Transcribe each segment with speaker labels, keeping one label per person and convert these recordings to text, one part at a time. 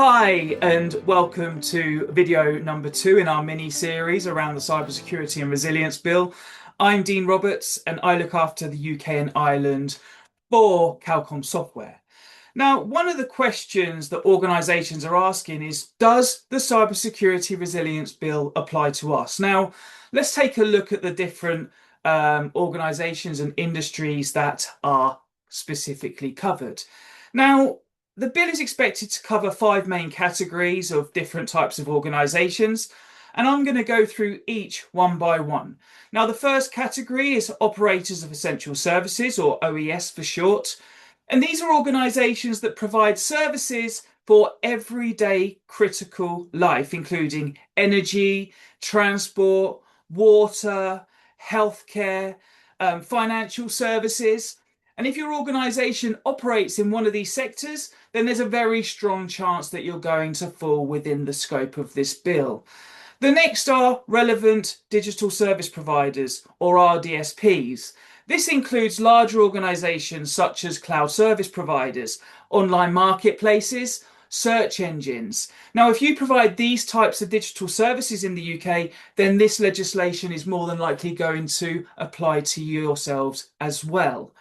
Speaker 1: Hi, and welcome to video number 2 in our mini series around the Cybersecurity and Resilience Bill. I'm Dean Roberts, and I look after the UK and Ireland for Calcom Software. Now, one of the questions that organisations are asking is, does the Cybersecurity Resilience Bill apply to us? Now, let's take a look at the different organisations and industries that are specifically covered. Now, the bill is expected to cover 5 main categories of different types of organisations, and I'm going to go through each one by one. Now, the first category is Operators of Essential Services, or OES for short, and these are organisations that provide services for everyday critical life, including energy, transport, water, healthcare, financial services. And if your organisation operates in one of these sectors, then there's a very strong chance that you're going to fall within the scope of this bill. The next are relevant digital service providers, or RDSPs. This includes larger organisations such as cloud service providers, online marketplaces, search engines. Now, if you provide these types of digital services in the UK, then this legislation is more than likely going to apply to yourselves as well.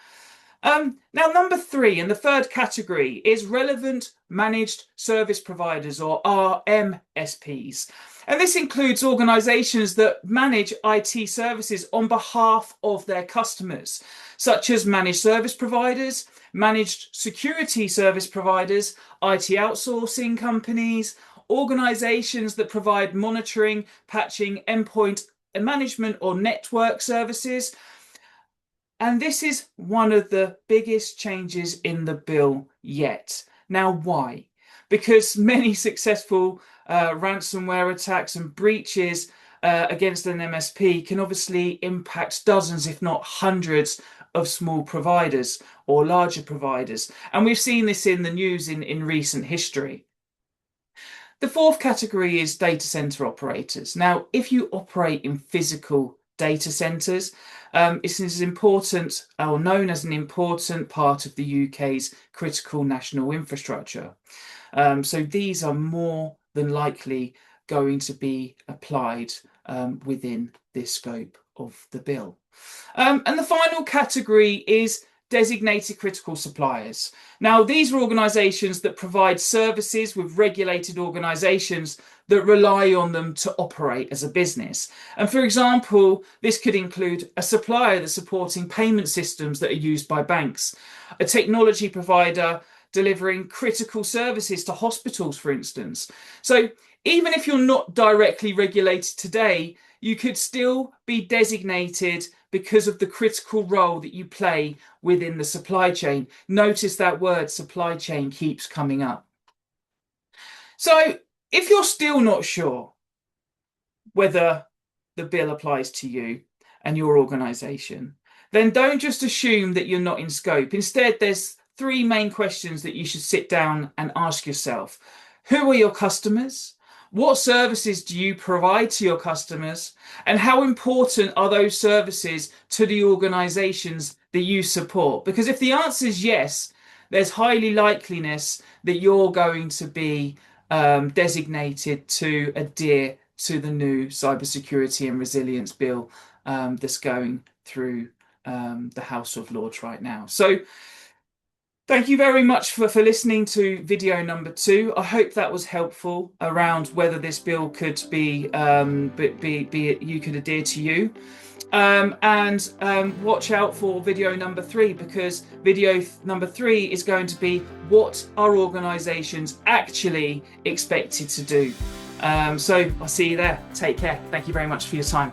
Speaker 1: Now, number 3 in the third category is relevant managed service providers, or RMSPs. And this includes organisations that manage IT services on behalf of their customers, such as managed service providers, managed security service providers, IT outsourcing companies, organisations that provide monitoring, patching, endpoint management or network services. And this is one of the biggest changes in the bill yet. Now, why? Because many successful ransomware attacks and breaches against an MSP can obviously impact dozens, if not hundreds, of small providers or larger providers. And we've seen this in the news in recent history. The fourth category is data center operators. Now, if you operate in physical data centers, it's as important or known as an important part of the UK's critical national infrastructure. So these are more than likely going to be applied within this scope of the bill. And the final category is designated critical suppliers. Now, these are organisations that provide services with regulated organisations that rely on them to operate as a business. And for example, this could include a supplier that's supporting payment systems that are used by banks, a technology provider delivering critical services to hospitals, for instance. So even if you're not directly regulated today, you could still be designated because of the critical role that you play within the supply chain. Notice that word supply chain keeps coming up. So if you're still not sure whether the bill applies to you and your organisation, then don't just assume that you're not in scope. Instead, there's 3 main questions that you should sit down and ask yourself. Who are your customers? What services do you provide to your customers? And how important are those services to the organisations that you support? Because if the answer is yes, there's highly likeliness that you're going to be designated to adhere to the new Cybersecurity and Resilience Bill that's going through the House of Lords right now. So thank you very much for listening to video number 2. I hope that was helpful around whether this bill could be you could adhere to you. And watch out for video number 3, because video number 3 is going to be what are organisations actually expected to do. So I'll see you there. Take care. Thank you very much for your time.